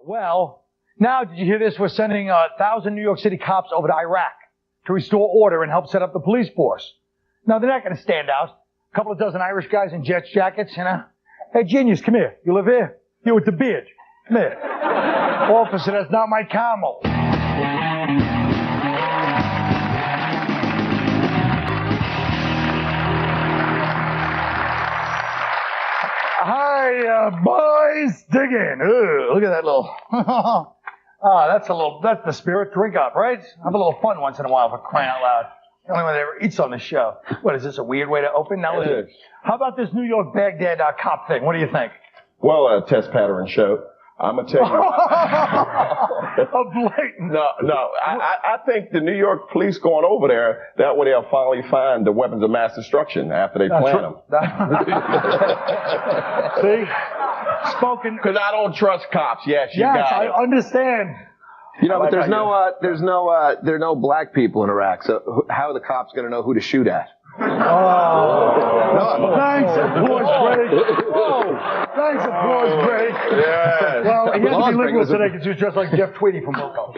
Well, now did you hear this? We're sending 1,000 New York City cops over to Iraq to restore order and help set up the police force. Now, they're not going to stand out. A couple of dozen Irish guys in Jets jackets, you know. Hey, genius, come here. You live here? You with the beard. Come here. Officer, that's not my camel. Hi, boys. Dig in. Ooh, look at that little... that's the spirit. Drink up, right? Have a little fun once in a while, for crying out loud. The only one that ever eats on this show. What, is this a weird way to open? Now, listen. How about this New York Baghdad cop thing? What do you think? Well, test pattern show. I'm going to tell you. A blatant. No. I think the New York police going over there, that way they'll finally find the weapons of mass destruction after they plant them. See? Spoken. Because I don't trust cops. Yes, I understand. You know, but there are no black people in Iraq, so how are the cops going to know who to shoot at? Thanks, applause break. Thanks, applause break. Yes. Well, he had to be liberal today because he was dressed like Jeff Tweedy from Wilco.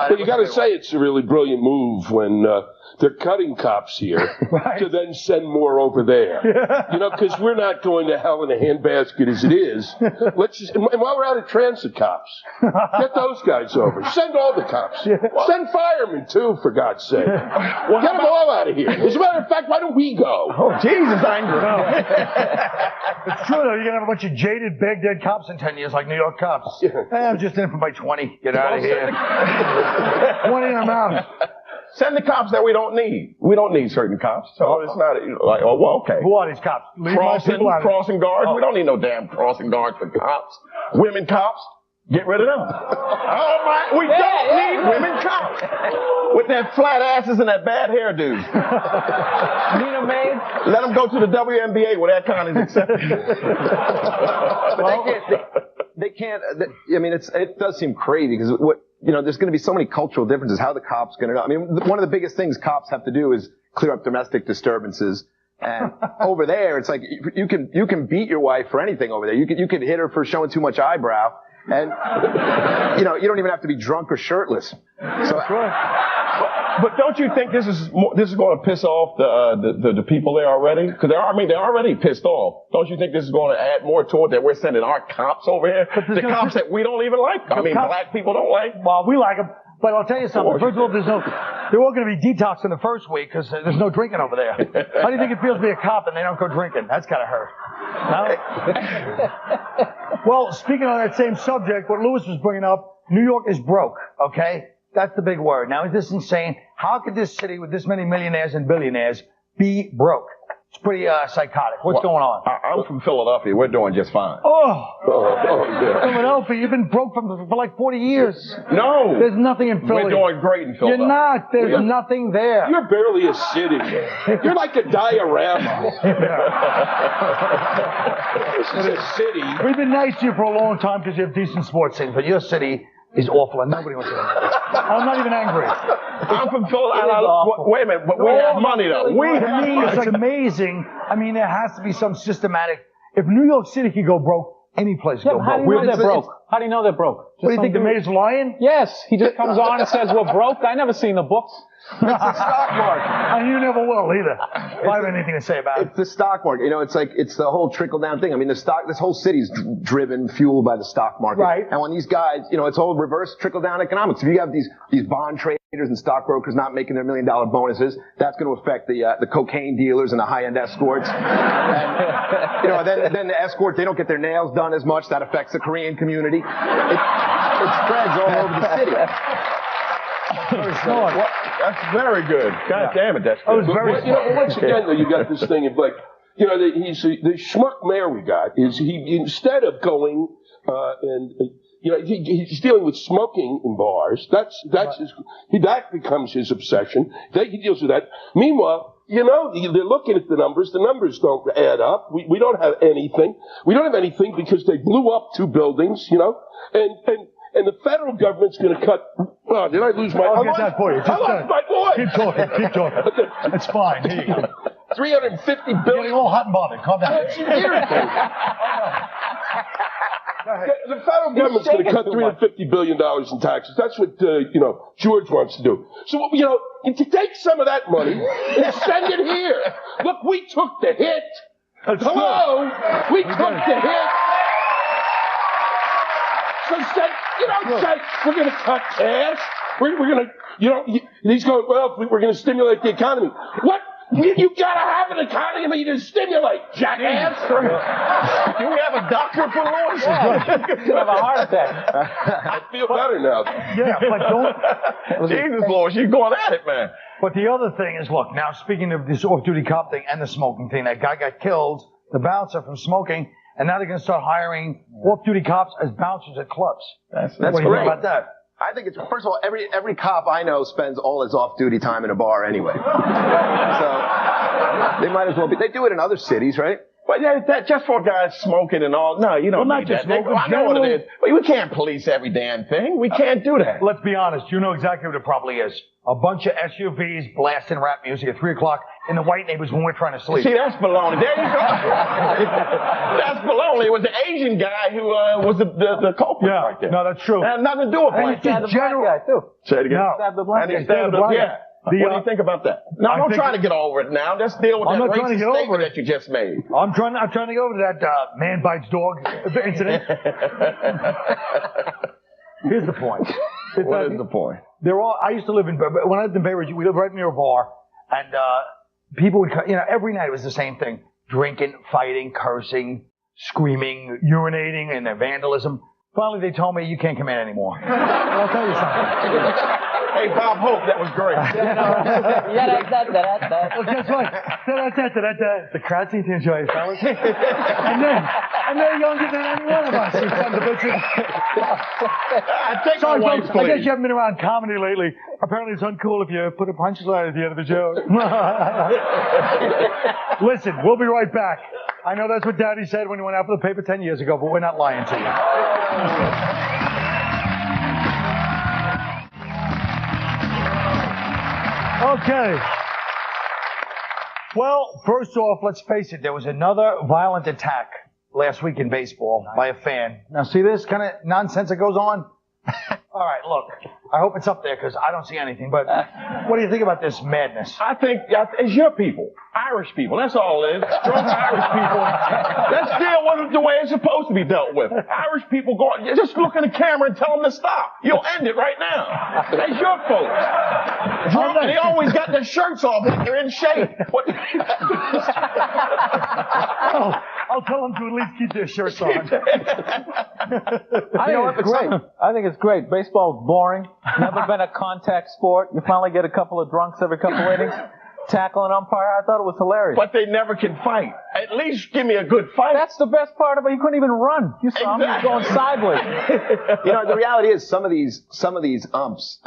But you got to say it's a really brilliant move when they're cutting cops here to then send more over there. You know, because we're not going to hell in a handbasket as it is. Let's just, and while we're out of transit cops, get those guys over. Send all the cops. Send firemen too, for God's sake. Well, get them all out of here. As a matter of fact, why don't we go? Oh, Jesus, angry. It's true, though. You're going to have a bunch of jaded, Baghdad cops in 10 years, like New York cops. I'm just in for my 20. Get out of here. 20 and I'm out. Send the cops that we don't need. We don't need certain cops. So it's not like, oh, well, okay. Who are these cops? Crossing guards. We don't need no damn crossing guards for cops. Women cops. Get rid of them. Oh my, we don't need women cops. With their flat asses and that bad hairdo. Need a maid? Let them go to the WNBA where that kind is accepted. They can't, I mean, it does seem crazy because there's going to be so many cultural differences. How the cops going to know? I mean, one of the biggest things cops have to do is clear up domestic disturbances. And over there, it's like you can beat your wife for anything over there. You could hit her for showing too much eyebrow. And, you don't even have to be drunk or shirtless. So, that's right. But don't you think this is going to piss off the people there already? Because they're already pissed off. Don't you think this is going to add more to it that we're sending our cops over here? The cops that we don't even like. I mean, black people don't like. Well, we like them. But I'll tell you something. First of all, they're all going to be detoxed in the first week because there's no drinking over there. How do you think it feels to be a cop and they don't go drinking? That's got to hurt. No? Well, speaking on that same subject, what Lewis was bringing up, New York is broke, okay? That's the big word. Now, is this insane? How could this city with this many millionaires and billionaires be broke? It's pretty psychotic. What's going on? I'm from Philadelphia. We're doing just fine. Yeah. Philadelphia, you've been broke for like 40 years. No. There's nothing in Philly. We're doing great in Philadelphia. You're not. There's nothing there. You're barely a city. You're like a diorama. This is a city. We've been nice to you for a long time because you have decent sports teams, but your city is awful and nobody wants to know. I'm not even angry. I'm from Philadelphia. Wait a minute, but we have money though. To me, it's amazing. I mean, there has to be some systematic. If New York City could go broke, any place could go broke. How do you know they're broke? How do you know they're broke? What do you think, the mayor's lying? Yes, he just comes on and says we're broke. I never seen the books. It's the stock market. And you never will either. If I have anything to say about it. It's the stock market. It's the whole trickle down thing. I mean, this whole city's fueled by the stock market. Right. And when these guys, it's all reverse trickle down economics. If you have these bond traders and stockbrokers not making their $1 million bonuses, that's going to affect the cocaine dealers and the high-end escorts. And, then the escorts, they don't get their nails done as much. That affects the Korean community. It spreads all over the city. That's very good. God damn it, that's good. That was very smart. Once again, though, you got this thing of like, the schmuck mayor we got is he, instead of going he's dealing with smoking in bars. That becomes his obsession. He deals with that. Meanwhile, they're looking at the numbers. The numbers don't add up. We don't have anything. We don't have anything because they blew up 2 buildings, and the federal government's going to cut. Oh, did I lose my? I'll get that for you. I lost my voice. Keep talking. It's fine. Here you go. $350 billion. Getting all hot and bothered. Calm down. It's irritating. The federal government's going to cut $350 billion in taxes. That's what, George wants to do. So, to take some of that money and send it here. Look, we took the hit. Hello? We took the hit. So say, we're going to cut cash. We're going to, he's going, well, we're going to stimulate the economy. What? You gotta have an economy to stimulate, jackass. Do we have a doctor for lawyers? You have a heart attack. I feel better now. Yeah, but don't. Jesus, Lord, she's going at it, man. But the other thing is, look, now speaking of this off-duty cop thing and the smoking thing, that guy got killed, the bouncer, from smoking, and now they're going to start hiring off-duty cops as bouncers at clubs. That's what do you great. think about that? I think it's, first of all, every cop I know spends all his off-duty time in a bar anyway. So they might as well be. They do it in other cities, right? But that just for guys smoking and all. No, you don't need that. I know what it is. But we can't police every damn thing. We can't do that. Let's be honest. You know exactly what it probably is. A bunch of SUVs blasting rap music at 3 o'clock in the white neighbors when we're trying to sleep. See, that's baloney. There you go. That's baloney. It was the Asian guy who was the culprit right there. No, that's true. That had nothing to do with And he stabbed the black guy, too. Say it again. No. Stabbed the black And he guy. stabbed the black guy. What do you think about that? No, I'm trying to get over it now. Let's deal with I'm that not trying to racist get over statement it. that you just made. I'm trying to go over to that man bites dog incident. Here's the point. What is the point? I used to live when I lived in Bay Ridge, we lived right near a bar, and people would, every night it was the same thing. Drinking, fighting, cursing, screaming, urinating, and their vandalism. Finally, they told me, you can't come in anymore. I'll tell you something. Hey, Bob Hope, that was great. Well, guess what? The crowd seemed to enjoy it, fellas. And they're younger than any one of us. You sons of bitches. Sorry, folks, I guess you haven't been around comedy lately. Apparently it's uncool if you put a punchline at the end of a joke. Listen, we'll be right back. I know that's what Daddy said when he went out for the paper 10 years ago, but we're not lying to you. Okay. Well, first off, let's face it, there was another violent attack last week in baseball by a fan. Now, see this kind of nonsense that goes on? All right, look, I hope it's up there because I don't see anything, but what do you think about this madness? I think it's your people. Irish people. That's all it is. Drunk Irish people. Let's deal with it the way it's supposed to be dealt with. Irish people just look in the camera and tell them to stop. You'll end it right now. That's your folks. Drunk, and they always got their shirts off like they're in shape. I'll tell them to at least keep their shirts on. I think it's great. I think it's great. Baseball's boring. Never been a contact sport. You finally get a couple of drunks every couple innings. Tackling umpire. I thought it was hilarious. But they never can fight. At least give me a good fight. That's the best part of it. He couldn't even run. You saw him. He was going sideways. The reality is some of these umps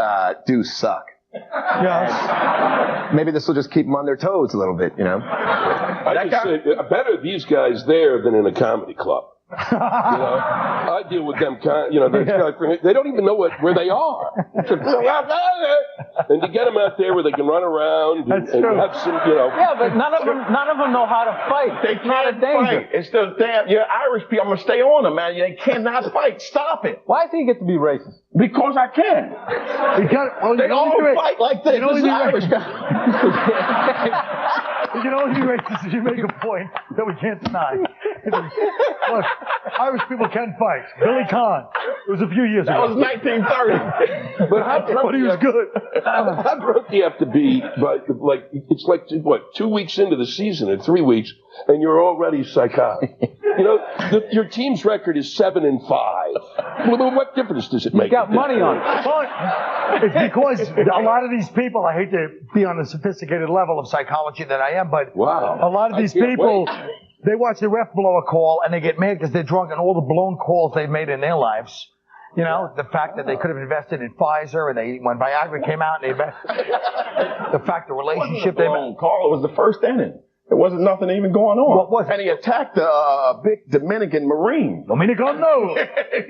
do suck. Yes. Maybe this will just keep them on their toes a little bit, I just say, better these guys there than in a comedy club. I deal with them they don't even know where they are. And to get them out there where they can run around and have some, Yeah, but none of them know how to fight. They can't fight. It's the you're Irish people. I'm gonna stay on them, man. They cannot fight. Stop it. Why does he get to be racist? Because I can. They all fight like this. This is Irish guy. You can only be racist if you make a point that we can't deny. Look, Irish people can fight. Billy Kahn. It was a few years ago. That was 1930. But he was good. How broke do you have to be? It's like, what, 2 weeks into the season, or 3 weeks, and you're already psychotic. Your team's record is 7-5. What difference does it make? You got money on it. But it's because a lot of these people, I hate to be on a sophisticated level of psychology that I am, but a lot of these people, they watch the ref blow a call and they get mad because they're drunk on all the blown calls they've made in their lives. The fact that they could have invested in Pfizer and when Viagra came out, the fact the relationship they made. Call, it was the first inning. There wasn't nothing even going on. What was it? And he attacked a big Dominican Marine. Dominicano.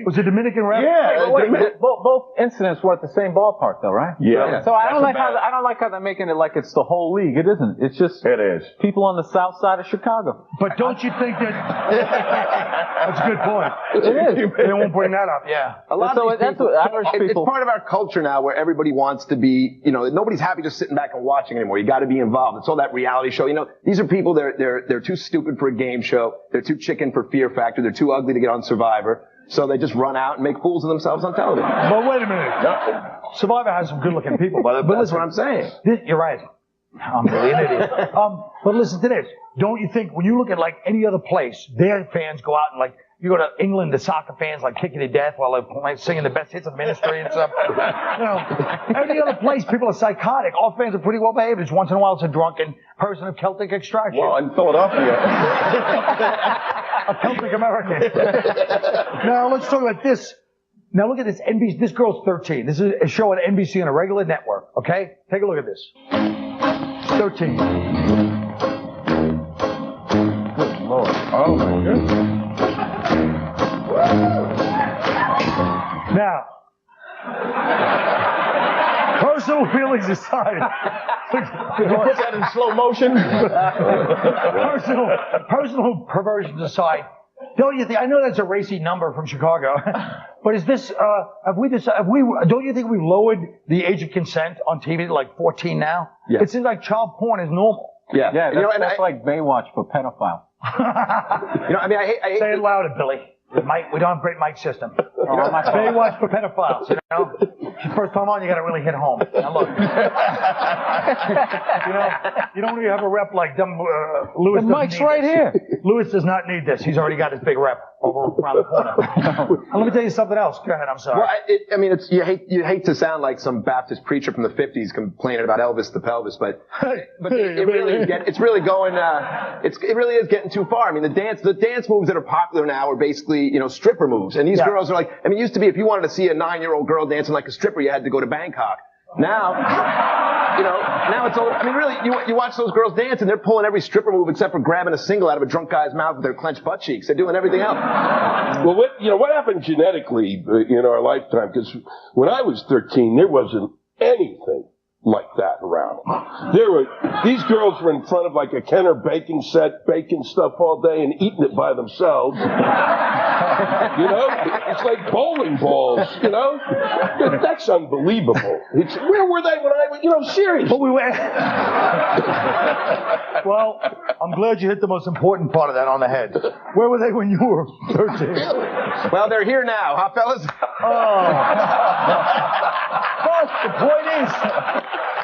Was it Dominican rap? Yeah. Both incidents were at the same ballpark, though, right? Yeah. So I don't like how they're making it like it's the whole league. It isn't. It's just It is. people on the south side of Chicago. But don't you think that... That's a good point. It is. They won't bring that up, yeah. A lot So of these that's people, what Irish it's people. part of our culture now where everybody wants to be, nobody's happy just sitting back and watching anymore. You got to be involved. It's all that reality show. These are people, they're too stupid for a game show. They're too chicken for Fear Factor. They're too ugly to get on Survivor. So they just run out and make fools of themselves on television. But wait a minute. Survivor has some good-looking people, but That's what I'm saying. You're right. I'm really an idiot. But listen to this. Don't you think when you look at like any other place, their fans go out and like, you go to England, the soccer fans like kicking to death while they're singing the best hits of Ministry and stuff. Any other place, people are psychotic. All fans are pretty well behaved. Just once in a while, it's a drunken person of Celtic extraction. Well, in Philadelphia. A Celtic American. Now, let's talk about this. Now, look at this. NBC. This girl's 13. This is a show on NBC on a regular network, okay? Take a look at this. 13. Good Lord. Oh, my goodness. Now, personal feelings aside, Did you put that in slow motion? personal perversions aside, don't you think? I know that's a racy number from Chicago, but is this? Don't you think we've lowered the age of consent on TV to like 14 now? Yeah. It seems like child porn is normal. Yeah. Yeah, that's like Baywatch for pedophile. I hate Say it louder, Billy. We don't have a great mic system. Baywatch for pedophiles, First time on, you gotta really hit home. Now look. You don't really have a rep like dumb, Lewis. The mic's right here. Lewis does not need this. He's already got his big rep over around the corner. Let me tell you something else. Go ahead, I'm sorry. Well, you hate to sound like some Baptist preacher from the 50s complaining about Elvis the pelvis, but it really is getting too far. I mean, the dance moves that are popular now are basically, stripper moves. And these girls are like, it used to be if you wanted to see a 9-year-old girl dancing like a stripper, you had to go to Bangkok. Now, now it's all, really, you watch those girls dance and they're pulling every stripper move except for grabbing a single out of a drunk guy's mouth with their clenched butt cheeks. They're doing everything else. Well, what happened genetically in our lifetime? Because when I was 13, there wasn't anything like that around. These girls were in front of like a Kenner baking set, baking stuff all day and eating it by themselves. It's like bowling balls, That's unbelievable. Where were they when I was, seriously. But we were. Well, I'm glad you hit the most important part of that on the head. Where were they when you were 13? Well, they're here now, huh, fellas? But the point is,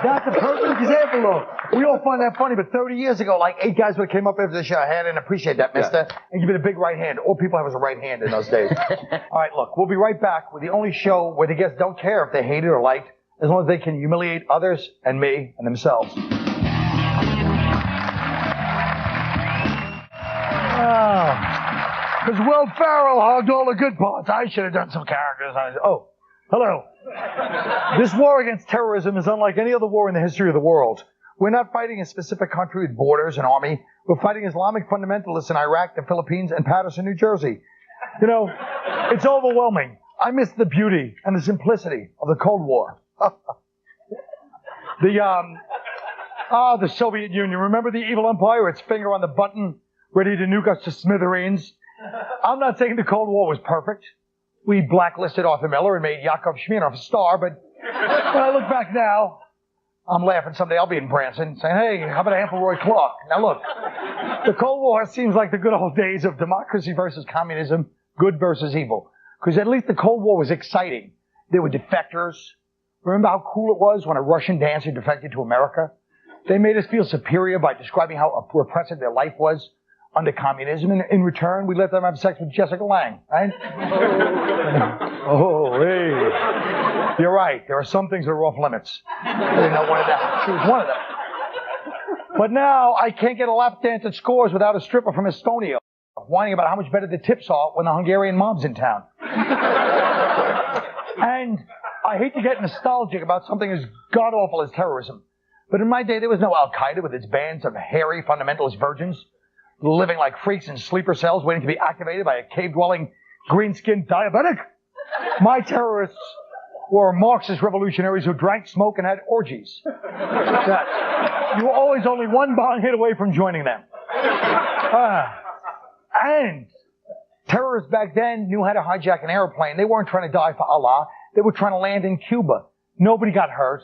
that's a perfect example, though. We all find that funny, but 30 years ago, like 8 guys would have came up after the show, I didn't appreciate that, mister, and give it a big right hand. All people have was a right hand in those days. All right, look, we'll be right back with the only show where the guests don't care if they hate it or like, as long as they can humiliate others and me and themselves. Because Will Ferrell hogged all the good parts. I should have done some characters. Hello. This war against terrorism is unlike any other war in the history of the world. We're not fighting a specific country with borders and army. We're fighting Islamic fundamentalists in Iraq, the Philippines, and Patterson, New Jersey. It's overwhelming. I miss the beauty and the simplicity of the Cold War. The Soviet Union. Remember the evil empire? Its finger on the button, ready to nuke us to smithereens. I'm not saying the Cold War was perfect. We blacklisted Arthur Miller and made Yakov Smirnoff a star, but when I look back now, I'm laughing. Someday I'll be in Branson saying, hey, how about a handful of Roy Clark? Now look, the Cold War seems like the good old days of democracy versus communism, good versus evil. Because at least the Cold War was exciting. There were defectors. Remember how cool it was when a Russian dancer defected to America? They made us feel superior by describing how repressive their life was under communism. And in return, we let them have sex with Jessica Lange, right? Hey. You're right. There are some things that are off limits. I didn't know one of them. She was one of them. But now I can't get a lap dance at Scores without a stripper from Estonia whining about how much better the tips are when the Hungarian mob's in town. And I hate to get nostalgic about something as god-awful as terrorism, But in my day, there was no Al-Qaeda with its bands of hairy fundamentalist virgins living like freaks in sleeper cells waiting to be activated by a cave-dwelling, green-skinned diabetic. My terrorists were Marxist revolutionaries who drank, smoked, and had orgies. You were always only one bong hit away from joining them. And terrorists back then knew how to hijack an airplane. They weren't trying to die for Allah. They were trying to land in Cuba. Nobody got hurt.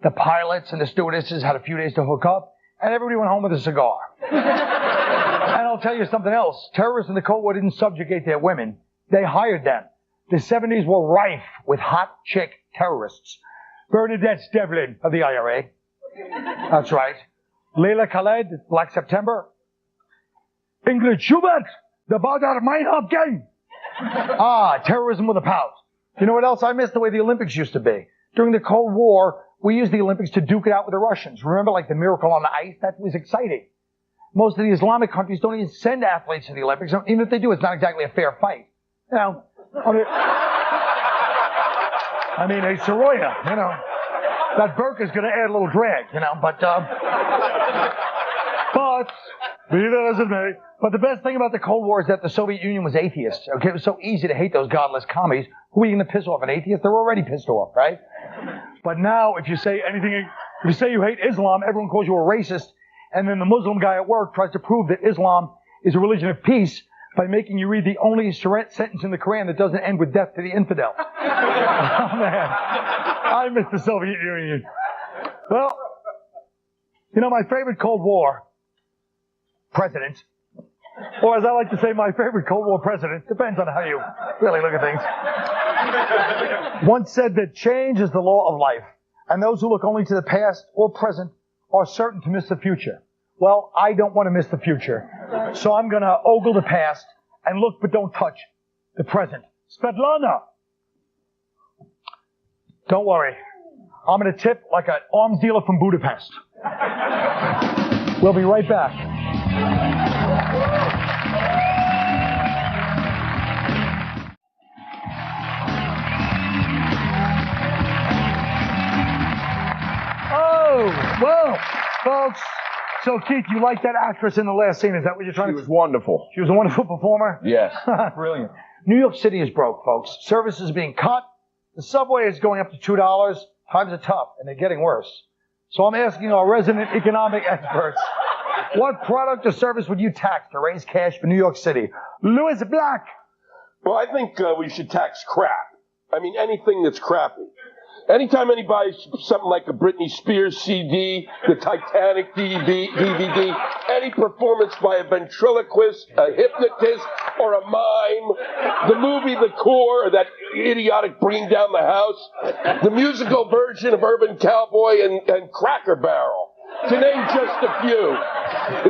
The pilots and the stewardesses had a few days to hook up, and everybody went home with a cigar. And I'll tell you something else. Terrorists in the Cold War didn't subjugate their women. They hired them. The 70s were rife with hot chick terrorists. Bernadette Devlin of the IRA. That's right. Leila Khaled, Black September. Ingrid Schubert, the Bader Meinhof gang. Terrorism with a pout. You know what else I miss? The way the Olympics used to be. During the Cold War, we used the Olympics to duke it out with the Russians. Remember, like the Miracle on the Ice? That was exciting. Most of the Islamic countries don't even send athletes to the Olympics. Even if they do, it's not exactly a fair fight. You know, I mean, hey, Soroya, you know, that burka's going to add a little drag, you know, but be that as it may. But the best thing about the Cold War is that the Soviet Union was atheist. Okay, it was so easy to hate those godless commies. Who are you going to piss off? An atheist? They're already pissed off, right? But now, if you say anything, if you say you hate Islam, everyone calls you a racist, and then the Muslim guy at work tries to prove that Islam is a religion of peace by making you read the only sentence in the Quran that doesn't end with death to the infidel. Oh, man. I miss the Soviet Union. Well, you know, my favorite Cold War president, or as I like to say, my favorite Cold War president, depends on how you really look at things, once said that change is the law of life, and those who look only to the past or present are certain to miss the future. Well, I don't want to miss the future, so I'm going to ogle the past and look but don't touch the present. Svetlana! Don't worry. I'm going to tip like an arms dealer from Budapest. We'll be right back. Oh, well, folks. So, Keith, you like that actress in the last scene? Is that what you're trying to say? She was wonderful. She was a wonderful performer? Yes. Brilliant. New York City is broke, folks. Services are being cut. The subway is going up to $2. Times are tough, and they're getting worse. So I'm asking our resident economic experts, what product or service would you tax to raise cash for New York City? Louis Black. Well, I think we should tax crap. I mean, anything that's crappy. Anytime anybody buys something like a Britney Spears CD, the Titanic DVD, any performance by a ventriloquist, a hypnotist, or a mime, the movie The Core, or that idiotic Bringing Down the House, the musical version of Urban Cowboy and Cracker Barrel, to name just a few.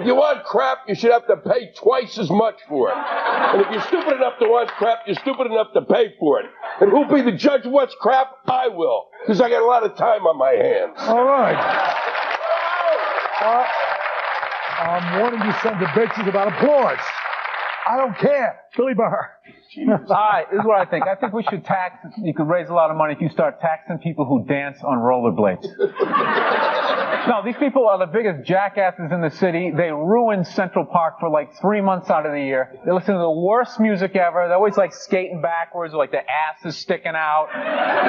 If you want crap, you should have to pay twice as much for it. And if you're stupid enough to want crap, you're stupid enough to pay for it. And who'll be the judge of what's crap? I will, because I got a lot of time on my hands. All right. I'm warning you sons of bitches about applause. I don't care. Billy Burr. All right, this is what I think. I think we should tax, you could raise a lot of money if you start taxing people who dance on rollerblades. No, these people are the biggest jackasses in the city. They ruin Central Park for like 3 months out of the year. They listen to the worst music ever. They're always like skating backwards, like their ass is sticking out,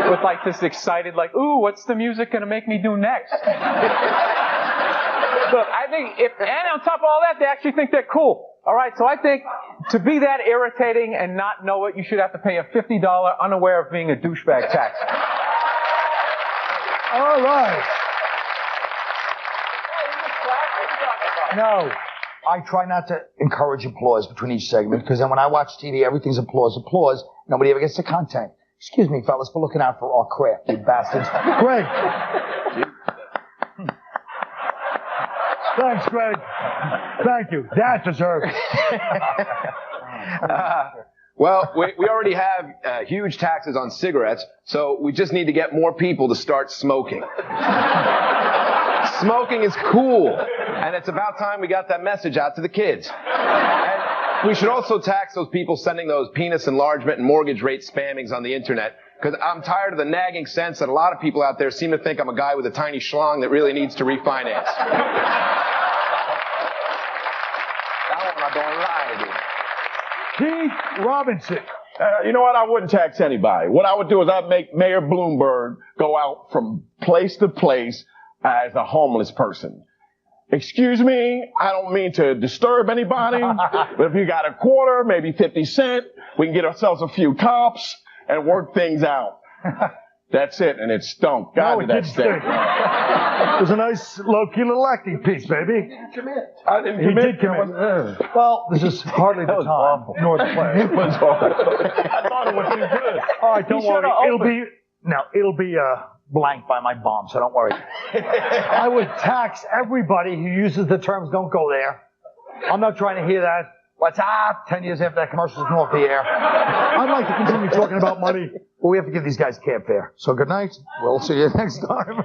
with like this excited, like, ooh, what's the music gonna make me do next? Look, I think and on top of all that, they actually think they're cool. All right, so I think to be that irritating and not know it, you should have to pay a $50 unaware of being a douchebag tax. All right. No, I try not to encourage applause between each segment, because then when I watch TV, everything's applause, applause. Nobody ever gets the content. Excuse me, fellas, for looking out for our craft, you bastards. Greg. Thanks, Greg. Thank you. That deserves. Well, we already have huge taxes on cigarettes, so we just need to get more people to start smoking. Smoking is cool, and it's about time we got that message out to the kids. We should also tax those people sending those penis enlargement and mortgage rate spammings on the internet. Because I'm tired of the nagging sense that a lot of people out there seem to think I'm a guy with a tiny schlong that really needs to refinance. That one I don't lie, dude. Keith Robinson. You know what? I wouldn't tax anybody. What I would do is I'd make Mayor Bloomberg go out from place to place as a homeless person. Excuse me, I don't mean to disturb anybody, but if you got a quarter, maybe 50 cents, we can get ourselves a few cops and work things out. That's it, and it stunk. God, did that stink. It was a nice, low-key little acting piece, baby. I didn't He commit. did commit. Well, this is hardly the time nor the place. It was awful. I thought it was too good. All right, don't worry. It'll be blank by my bomb, so don't worry. I would tax everybody who uses the terms "don't go there." I'm not trying to hear that. What's up? 10 years after that commercial's been off the air. I'd like to continue talking about money, but we have to give these guys cab fare. So good night. We'll see you next time.